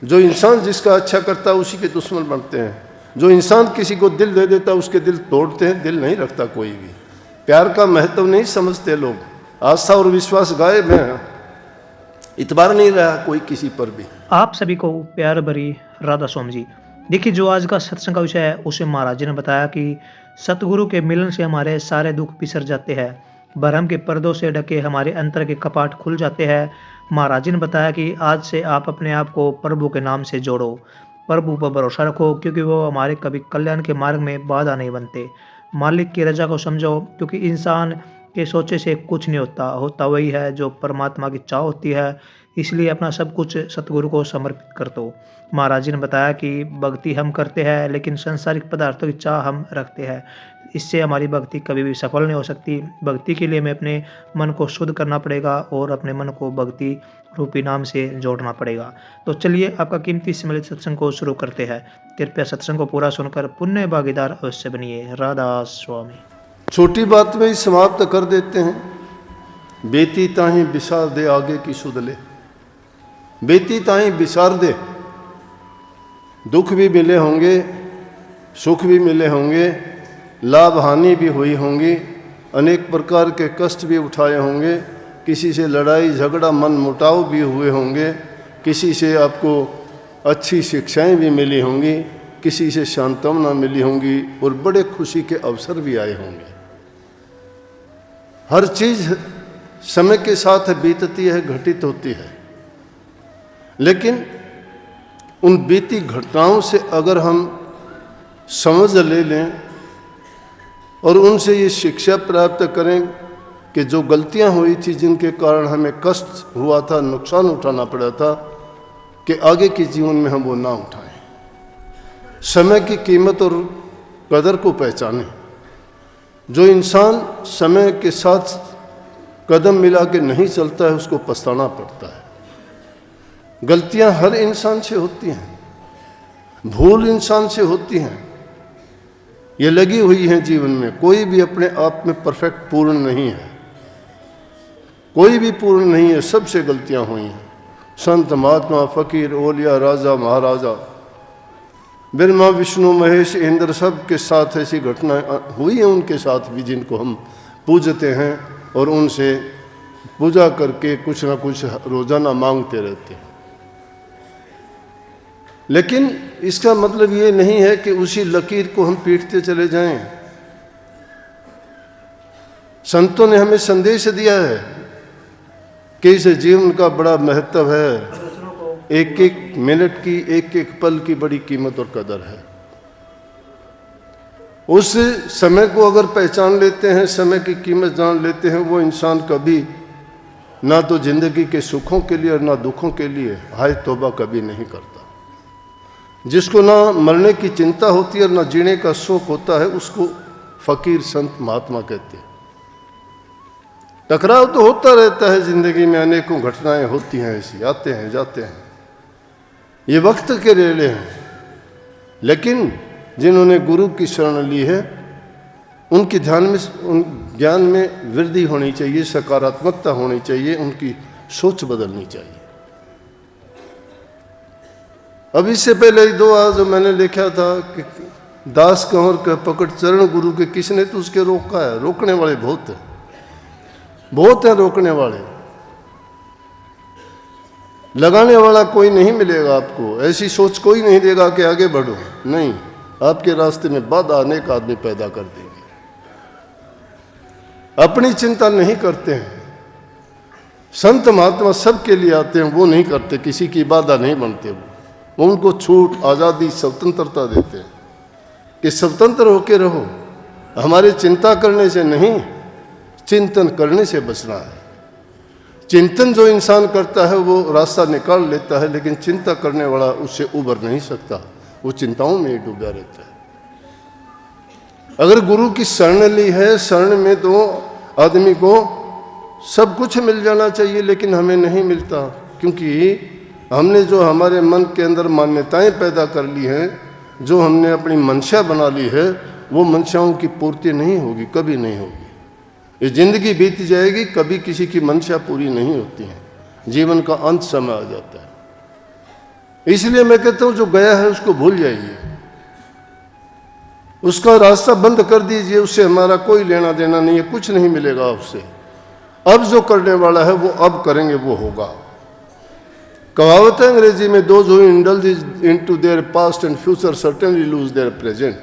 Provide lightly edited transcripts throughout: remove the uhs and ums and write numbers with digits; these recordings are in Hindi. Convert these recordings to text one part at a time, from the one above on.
जो इंसान जिसका अच्छा करता है उसी के दुश्मन बनते हैं। जो इंसान किसी को दिल दे देता है उसके दिल तोड़ते हैं, दिल नहीं रखता कोई भी। प्यार का महत्व नहीं समझते लोग, आस्था और विश्वास गायब है, इतबार नहीं रहा कोई किसी पर भी। आप सभी को प्यार भरी राधा स्वामी जी। देखिए, जो आज का सत्संग का विषय है उसे महाराज जी ने बताया कि सतगुरु के मिलन से हमारे सारे दुख बिसर जाते हैं, भरम के पर्दों से ढके हमारे अंतर के कपाट खुल जाते हैं। महाराज जी ने बताया कि आज से आप अपने आप को प्रभु के नाम से जोड़ो, प्रभु पर भरोसा रखो, क्योंकि वो हमारे कभी कल्याण के मार्ग में बाधा नहीं बनते। मालिक की रजा को समझो, क्योंकि इंसान के सोचे से कुछ नहीं होता, होता वही है जो परमात्मा की चाह होती है। इसलिए अपना सब कुछ सतगुरु को समर्पित कर दो। महाराज जी ने बताया कि भक्ति हम करते हैं, लेकिन सांसारिक पदार्थों की चाह हम रखते हैं, इससे हमारी भक्ति कभी भी सफल नहीं हो सकती। भक्ति के लिए हमें अपने मन को शुद्ध करना पड़ेगा और अपने मन को भक्ति रूपी नाम से जोड़ना पड़ेगा। तो चलिए आपका कीमती सम्मिलित सत्संग को शुरू करते हैं। कृपया सत्संग को पूरा सुनकर पुण्य भागीदार अवश्य बनिए। राधा स्वामी। छोटी बात में ही समाप्त कर देते हैं। बेटी ताही बिसार दे आगे की सुध ले, बेटी ताही बिसार दे। दुख भी मिले होंगे, सुख भी मिले होंगे, लाभ हानि भी हुई होंगी, अनेक प्रकार के कष्ट भी उठाए होंगे, किसी से लड़ाई झगड़ा मन मुटाव भी हुए होंगे, किसी से आपको अच्छी शिक्षाएं भी मिली होंगी, किसी से सांत्वना मिली होंगी और बड़े खुशी के अवसर भी आए होंगे। हर चीज समय के साथ बीतती है, घटित होती है, लेकिन उन बीती घटनाओं से अगर हम समझ ले लें और उनसे ये शिक्षा प्राप्त करें कि जो गलतियां हुई थी जिनके कारण हमें कष्ट हुआ था, नुकसान उठाना पड़ा था, कि आगे के जीवन में हम वो ना उठाएं। समय की कीमत और कदर को पहचानें। जो इंसान समय के साथ कदम मिला के नहीं चलता है उसको पछताना पड़ता है। गलतियां हर इंसान से होती हैं, भूल इंसान से होती हैं, ये लगी हुई हैं जीवन में। कोई भी अपने आप में परफेक्ट पूर्ण नहीं है, कोई भी पूर्ण नहीं है, सबसे गलतियां हुई हैं। संत महात्मा फकीर ओलिया राजा महाराजा ब्रह्मा विष्णु महेश इंद्र सब के साथ ऐसी घटनाएं हुई हैं, उनके साथ भी, जिनको हम पूजते हैं और उनसे पूजा करके कुछ ना कुछ रोजाना मांगते रहते हैं। लेकिन इसका मतलब ये नहीं है कि उसी लकीर को हम पीटते चले जाएं। संतों ने हमें संदेश दिया है कि इस जीवन का बड़ा महत्व है, एक एक मिनट की, एक एक पल की बड़ी कीमत और कदर है। उस समय को अगर पहचान लेते हैं, समय की कीमत जान लेते हैं, वो इंसान कभी ना तो जिंदगी के सुखों के लिए और ना दुखों के लिए हाय तौबा कभी नहीं करता। जिसको ना मरने की चिंता होती है और ना जीने का शौक होता है, उसको फकीर संत महात्मा कहते हैं। टकराव तो होता रहता है जिंदगी में, अनेकों घटनाएं होती हैं ऐसी, आते हैं जाते हैं, ये वक्त के रेले हैं। लेकिन जिन्होंने गुरु की शरण ली है उनके ध्यान में, उन ज्ञान में वृद्धि होनी चाहिए, सकारात्मकता होनी चाहिए, उनकी सोच बदलनी चाहिए। अब इससे पहले ही दो आज जो मैंने लिखा था कि दास कंवर का पकड़ चरण गुरु के, किसने तो उसके रोका है। रोकने वाले बहुत हैं, बहुत हैं रोकने वाले। लगाने वाला कोई नहीं मिलेगा आपको, ऐसी सोच कोई नहीं देगा कि आगे बढ़ो, नहीं, आपके रास्ते में बाधा अनेक आदमी पैदा कर देंगे। अपनी चिंता नहीं करते हैं। संत महात्मा सबके लिए आते हैं, वो नहीं करते, किसी की बाधा नहीं बनते। वो उनको छूट, आज़ादी, स्वतंत्रता देते हैं कि स्वतंत्र होके रहो, हमारी चिंता करने से नहीं, चिंतन करने से बचना है। चिंतन जो इंसान करता है वो रास्ता निकाल लेता है, लेकिन चिंता करने वाला उससे उबर नहीं सकता, वो चिंताओं में ही डूबा रहता है। अगर गुरु की शरण ली है, शरण में तो आदमी को सब कुछ मिल जाना चाहिए, लेकिन हमें नहीं मिलता, क्योंकि हमने जो हमारे मन के अंदर मान्यताएं पैदा कर ली हैं, जो हमने अपनी मंशा बना ली है, वो मंशाओं की पूर्ति नहीं होगी, कभी नहीं होगी। ये जिंदगी बीत जाएगी, कभी किसी की मंशा पूरी नहीं होती है, जीवन का अंत समय आ जाता है। इसलिए मैं कहता हूं जो गया है उसको भूल जाइए, उसका रास्ता बंद कर दीजिए, उससे हमारा कोई लेना देना नहीं है, कुछ नहीं मिलेगा उससे। अब जो करने वाला है वो अब करेंगे, वो होगा। कहावत है अंग्रेजी में, those who indulge into their past and future certainly lose their present.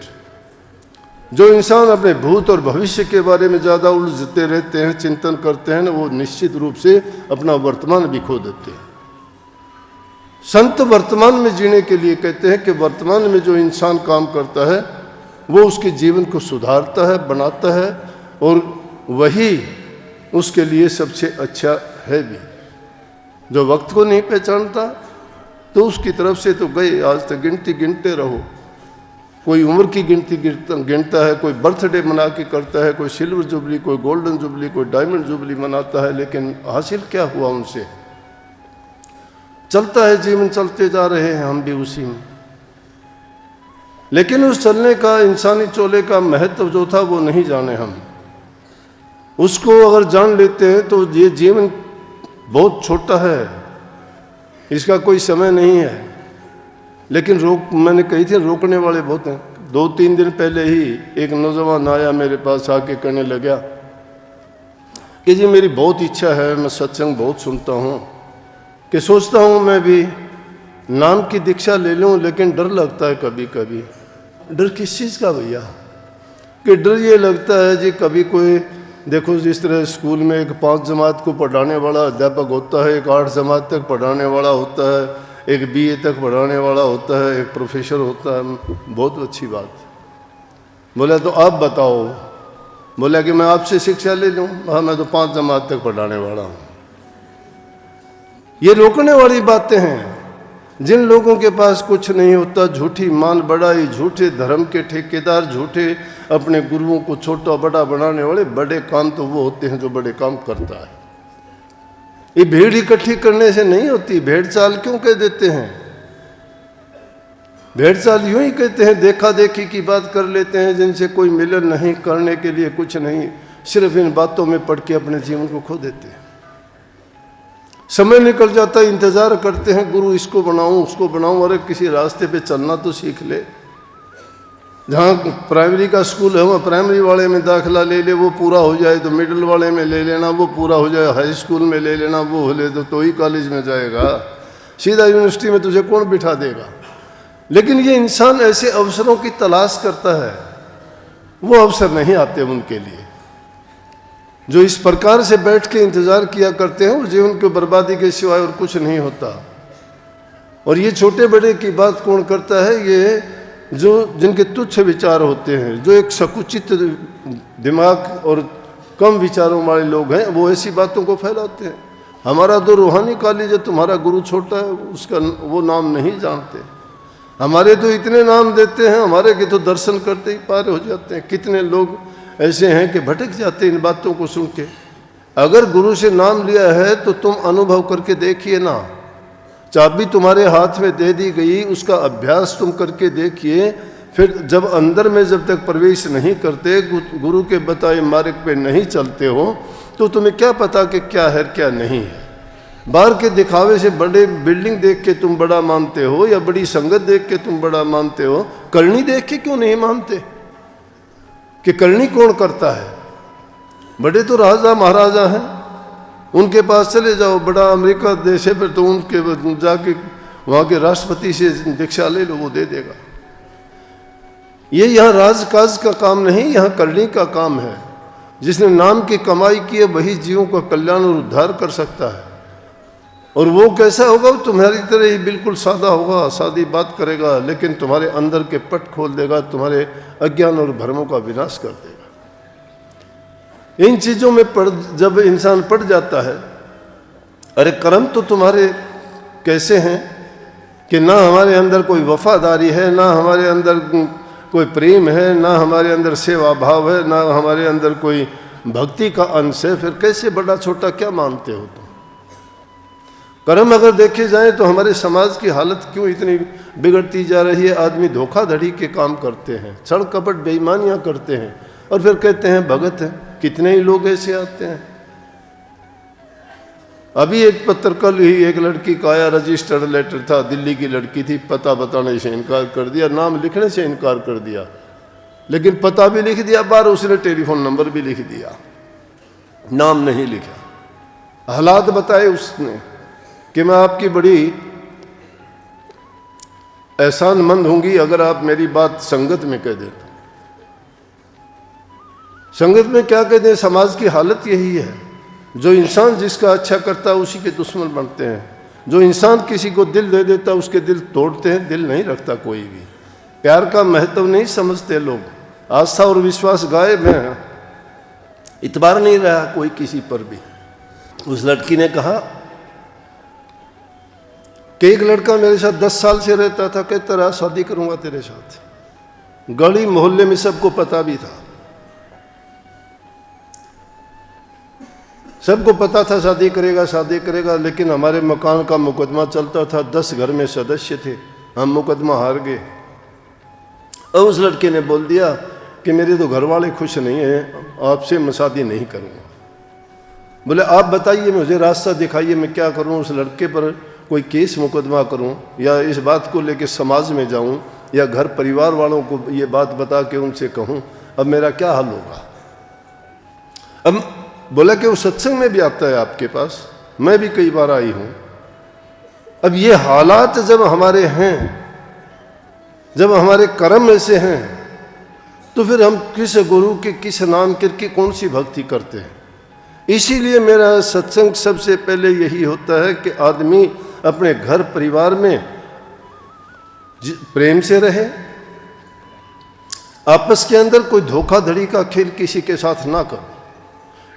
जो इंसान अपने भूत और भविष्य के बारे में ज़्यादा उलझते रहते हैं, चिंतन करते हैं ना, वो निश्चित रूप से अपना वर्तमान भी खो देते हैं। संत वर्तमान में जीने के लिए कहते हैं कि वर्तमान में जो इंसान काम करता है वो उसके जीवन को सुधारता है, बनाता है, और वही उसके लिए सबसे अच्छा है भी। जो वक्त को नहीं पहचानता तो उसकी तरफ से तो गए, आज तक गिनती गिनते रहो। कोई उम्र की गिनती गिनता है, कोई बर्थडे मना के करता है, कोई सिल्वर जुबली, कोई गोल्डन जुबली, कोई डायमंड जुबली मनाता है, लेकिन हासिल क्या हुआ उनसे? चलता है जीवन, चलते जा रहे हैं हम भी उसी में। लेकिन उस चलने का, इंसानी चोले का महत्व जो था वो नहीं जाने हम। उसको अगर जान लेते हैं तो ये जीवन बहुत छोटा है, इसका कोई समय नहीं है। लेकिन मैंने कही थी रोकने वाले बहुत हैं। 2-3 दिन पहले ही एक नौजवान आया मेरे पास, आके कहने लगा कि जी मेरी बहुत इच्छा है, मैं सत्संग बहुत सुनता हूँ, कि सोचता हूँ मैं भी नाम की दीक्षा ले लूँ, लेकिन डर लगता है कभी कभी। डर किस चीज़ का भैया? कि डर ये लगता है जी कभी कोई, देखो जिस तरह स्कूल में एक 5 जमात को पढ़ाने वाला अध्यापक होता है, एक 8 जमात तक पढ़ाने वाला होता है, एक BA तक पढ़ाने वाला होता है, एक प्रोफेसर होता है। बहुत अच्छी बात। बोला तो आप बताओ। बोला कि मैं आपसे शिक्षा ले लूँ। हाँ, मैं तो 5 जमात तक पढ़ाने वाला हूँ। ये रोकने वाली बातें हैं। जिन लोगों के पास कुछ नहीं होता, झूठी मान बढ़ाई, झूठे धर्म के ठेकेदार, झूठे अपने गुरुओं को छोटा बड़ा बनाने वाले, बड़े काम तो वो होते हैं जो बड़े काम करता है। ये भीड़ इकट्ठी करने से नहीं होती। भेड़ चाल क्यों कह देते हैं? भेड़ चाल यूं ही कहते हैं, देखा देखी की बात कर लेते हैं, जिनसे कोई मिलन नहीं, करने के लिए कुछ नहीं, सिर्फ इन बातों में पड़ के अपने जीवन को खो देते हैं। समय निकल जाता है, इंतजार करते हैं गुरु इसको बनाऊं उसको बनाऊं। अरे किसी रास्ते पे चलना तो सीख ले। जहाँ प्राइमरी का स्कूल है वहाँ प्राइमरी वाले में दाखिला ले ले, वो पूरा हो जाए तो मिडिल वाले में ले लेना, वो पूरा हो जाए हाई स्कूल में ले लेना, वो हो ले तो ही कॉलेज में जाएगा। सीधा यूनिवर्सिटी में तुझे कौन बिठा देगा? लेकिन ये इंसान ऐसे अवसरों की तलाश करता है, वो अवसर नहीं आते उनके लिए। जो इस प्रकार से बैठ के इंतजार किया करते हैं, वो जीवन की बर्बादी के सिवाय और कुछ नहीं होता। और ये छोटे बड़े की बात कौन करता है? ये जो जिनके तुच्छ विचार होते हैं, जो एक संकुचित दिमाग और कम विचारों वाले लोग हैं, वो ऐसी बातों को फैलाते हैं। हमारा तो रूहानी कॉलेज है, तुम्हारा गुरु छोटा है, उसका वो नाम नहीं जानते। हमारे तो इतने नाम देते हैं, हमारे के तो दर्शन करते ही पार हो जाते हैं। कितने लोग ऐसे हैं कि भटक जाते हैं इन बातों को सुन के। अगर गुरु से नाम लिया है तो तुम अनुभव करके देखिए ना। चाबी तुम्हारे हाथ में दे दी गई, उसका अभ्यास तुम करके देखिए। फिर जब अंदर में जब तक प्रवेश नहीं करते, गुरु के बताए मार्ग पे नहीं चलते हो, तो तुम्हें क्या पता कि क्या है क्या नहीं है। बाहर के दिखावे से बड़े बिल्डिंग देख के तुम बड़ा मानते हो, या बड़ी संगत देख के तुम बड़ा मानते हो, करनी देख के क्यों नहीं मानते? कि करनी कौन करता है? बड़े तो राजा महाराजा हैं, उनके पास चले जाओ। बड़ा अमेरिका देश है, फिर तो उनके जाके वहाँ के राष्ट्रपति से दीक्षा ले लो, वो दे देगा। ये यहाँ राजकाज का काम नहीं, यहाँ करनी का काम है। जिसने नाम की कमाई की है वही जीवों का कल्याण और उद्धार कर सकता है। और वो कैसा होगा? वो तुम्हारी तरह ही बिल्कुल सादा होगा, सादी बात करेगा, लेकिन तुम्हारे अंदर के पट खोल देगा, तुम्हारे अज्ञान और भ्रमों का विनाश कर देगा। इन चीज़ों में जब इंसान पड़ जाता है, अरे कर्म तो तुम्हारे कैसे हैं कि ना हमारे अंदर कोई वफादारी है, ना हमारे अंदर कोई प्रेम है, ना हमारे अंदर सेवा भाव है, ना हमारे अंदर कोई भक्ति का अंश है। फिर कैसे बड़ा छोटा क्या मानते हो तुम? कर्म अगर देखे जाए तो हमारे समाज की हालत क्यों इतनी बिगड़ती जा रही है? आदमी धोखाधड़ी के काम करते हैं, छल कपट बेईमानियां करते हैं, और फिर कहते हैं भगत हैं। कितने ही लोग ऐसे आते हैं। अभी एक पत्र कल ही एक लड़की का आया, रजिस्टर्ड लेटर था, दिल्ली की लड़की थी, पता बताने से इनकार कर दिया, नाम लिखने से इनकार कर दिया, लेकिन पता भी लिख दिया बाहर, उसने टेलीफोन नंबर भी लिख दिया, नाम नहीं लिखा। हालात बताए उसने कि मैं आपकी बड़ी एहसानमंद होंगी अगर आप मेरी बात संगत में कह दें। संगत में क्या कहते हैं, समाज की हालत यही है, जो इंसान जिसका अच्छा करता है उसी के दुश्मन बनते हैं, जो इंसान किसी को दिल दे देता है उसके दिल तोड़ते हैं, दिल नहीं रखता कोई भी। प्यार का महत्व नहीं समझते लोग, आस्था और विश्वास गायब है, इतबार नहीं रहा कोई किसी पर भी। उस लड़की ने कहा कि एक लड़का मेरे साथ 10 साल से रहता था, कहता रहा शादी करूंगा तेरे साथ, गली मोहल्ले में सबको पता भी था, सबको पता था शादी करेगा, लेकिन हमारे मकान का मुकदमा चलता था, 10 घर में सदस्य थे, हम मुकदमा हार गए। और उस लड़के ने बोल दिया कि मेरे तो घर वाले खुश नहीं हैं, आपसे मैं शादी नहीं करूँगा। बोले आप बताइए, मुझे रास्ता दिखाइए, मैं क्या करूँ, उस लड़के पर कोई केस मुकदमा करूँ या इस बात को लेकर समाज में जाऊँ या घर परिवार वालों को ये बात बता के उनसे कहूँ, अब मेरा क्या हल होगा। अब बोला कि वो सत्संग में भी आता है आपके पास, मैं भी कई बार आई हूँ। अब ये हालात जब हमारे हैं, जब हमारे कर्म ऐसे हैं, तो फिर हम किस गुरु के किस नाम की कौन सी भक्ति करते हैं। इसीलिए मेरा सत्संग सबसे पहले यही होता है कि आदमी अपने घर परिवार में प्रेम से रहे, आपस के अंदर कोई धोखाधड़ी का खेल किसी के साथ ना करो।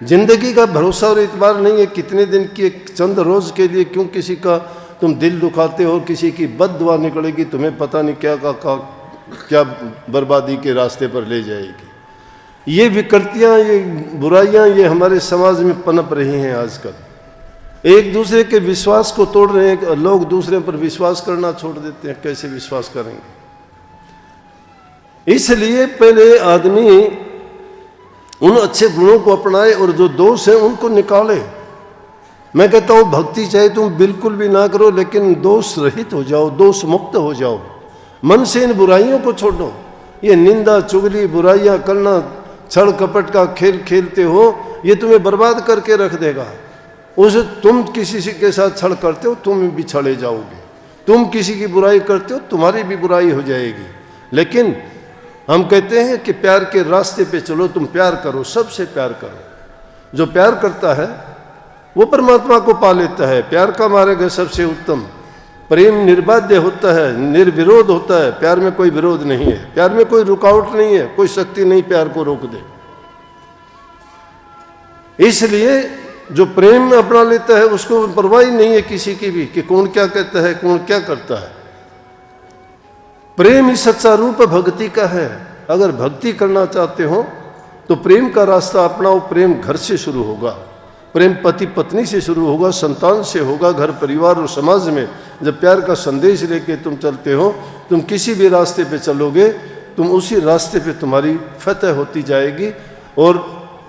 जिंदगी का भरोसा और इतबार नहीं है, कितने दिन की एक चंद रोज के लिए क्यों किसी का तुम दिल दुखाते हो, किसी की बद्दुआ निकलेगी, तुम्हें पता नहीं क्या बर्बादी के रास्ते पर ले जाएगी। ये विकृतियाँ, ये बुराइयाँ, ये हमारे समाज में पनप रही हैं आजकल। एक दूसरे के विश्वास को तोड़ रहे हैं, लोग दूसरे पर विश्वास करना छोड़ देते हैं, कैसे विश्वास करेंगे। इसलिए पहले आदमी उन अच्छे गुणों को अपनाए और जो दोष है उनको निकाले। मैं कहता हूँ भक्ति चाहे तुम बिल्कुल भी ना करो, लेकिन दोष रहित हो जाओ, दोष मुक्त हो जाओ, मन से इन बुराइयों को छोड़ो। ये निंदा चुगली बुराइयां करना, छल कपट का खेल खेलते हो, ये तुम्हें बर्बाद करके रख देगा। उसे तुम किसी के साथ छल करते हो, तुम भी छले जाओगे, तुम किसी की बुराई करते हो, तुम्हारी भी बुराई हो जाएगी। लेकिन हम कहते हैं कि प्यार के रास्ते पे चलो, तुम प्यार करो, सबसे प्यार करो। जो प्यार करता है वो परमात्मा को पा लेता है। प्यार का मार्ग है सबसे उत्तम। प्रेम निर्बाध्य होता है, निर्विरोध होता है, प्यार में कोई विरोध नहीं है, प्यार में कोई रुकावट नहीं है, कोई शक्ति नहीं प्यार को रोक दे। इसलिए जो प्रेम अपना लेता है उसको परवाह ही नहीं है किसी की भी कि कौन क्या कहता है, कौन क्या करता है। प्रेम ही सच्चा रूप भक्ति का है। अगर भक्ति करना चाहते हो तो प्रेम का रास्ता अपनाओ। प्रेम घर से शुरू होगा, प्रेम पति पत्नी से शुरू होगा, संतान से होगा, घर परिवार और समाज में। जब प्यार का संदेश लेके तुम चलते हो, तुम किसी भी रास्ते पे चलोगे, तुम उसी रास्ते पे तुम्हारी फतह होती जाएगी और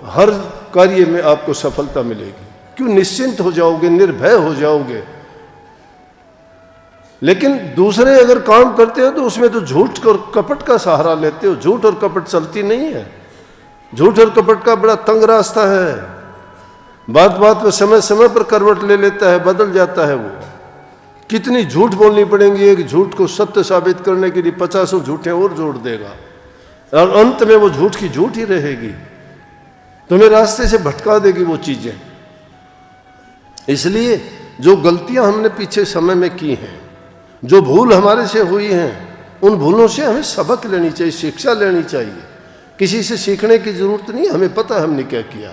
हर कार्य में आपको सफलता मिलेगी। क्यों, निश्चिंत हो जाओगे, निर्भय हो जाओगे। लेकिन दूसरे अगर काम करते हो तो उसमें तो झूठ और कपट का सहारा लेते हो। झूठ और कपट चलती नहीं है। झूठ और कपट का बड़ा तंग रास्ता है। बात बात में समय समय पर करवट ले लेता है, बदल जाता है वो। कितनी झूठ बोलनी पड़ेंगी, एक झूठ को सत्य साबित करने के लिए 50 झूठे और जोड़ देगा और अंत में वो झूठ की झूठ ही रहेगी, तुम्हें रास्ते से भटका देगी वो चीजें। इसलिए जो गलतियां हमने पीछे समय में की हैं, जो भूल हमारे से हुई हैं, उन भूलों से हमें सबक लेनी चाहिए, शिक्षा लेनी चाहिए। किसी से सीखने की जरूरत नहीं, हमें पता है हमने क्या किया।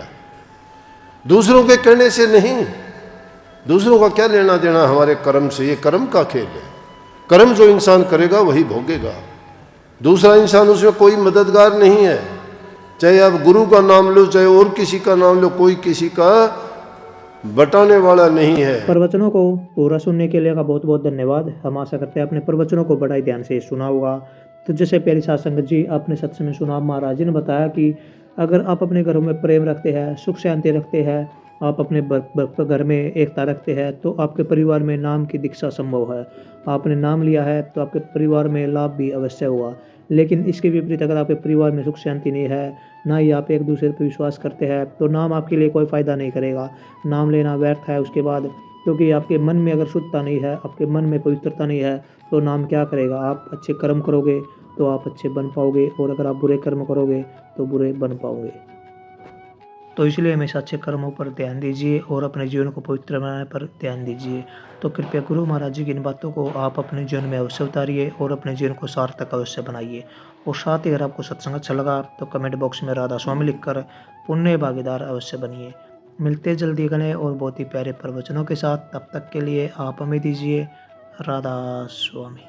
दूसरों के कहने से नहीं, दूसरों का क्या लेना देना हमारे कर्म से। ये कर्म का खेल है। कर्म जो इंसान करेगा वही भोगेगा। दूसरा इंसान उसमें कोई मददगार नहीं है। चाहे आप गुरु का नाम लो, चाहे और किसी का नाम लो, कोई किसी का बटाने वाला नहीं है। प्रवचनों को पूरा सुनने के लिए का बहुत बहुत धन्यवाद। हम आशा करते हैं अपने प्रवचनों को बड़ा ही ध्यान से सुना होगा। तो जैसे प्यारी साध संगत जी आपने सत्संग में सुना, महाराज जी ने बताया कि अगर आप अपने घरों में प्रेम रखते हैं, सुख शांति रखते हैं, आप अपने घर में एकता रखते हैं तो आपके परिवार में नाम की दीक्षा संभव है। आपने नाम लिया है तो आपके परिवार में लाभ भी अवश्य होगा। लेकिन इसके विपरीत अगर आपके परिवार में सुख शांति नहीं है, ना ही आप एक दूसरे पर विश्वास करते हैं, तो नाम आपके लिए कोई फ़ायदा नहीं करेगा। नाम लेना व्यर्थ है उसके बाद, क्योंकि आपके मन में अगर शुद्धता नहीं है, आपके मन में पवित्रता नहीं है, तो नाम क्या करेगा। आप अच्छे कर्म करोगे तो आप अच्छे बन पाओगे, और अगर आप बुरे कर्म करोगे तो बुरे बन पाओगे। तो इसलिए हमेशा अच्छे कर्मों पर ध्यान दीजिए और अपने जीवन को पवित्र बनाने पर ध्यान दीजिए। तो कृपया गुरु महाराज जी की इन बातों को आप अपने जीवन में अवश्य उतारिए और अपने जीवन को सार्थक अवश्य बनाइए। और साथ ही अगर आपको सत्संग अच्छा लगा तो कमेंट बॉक्स में राधा स्वामी लिखकर पुण्य भागीदार अवश्य बनिए। मिलते जल्दी गले और बहुत ही प्यारे प्रवचनों के साथ। तब तक के लिए आप हमें दीजिए राधा स्वामी।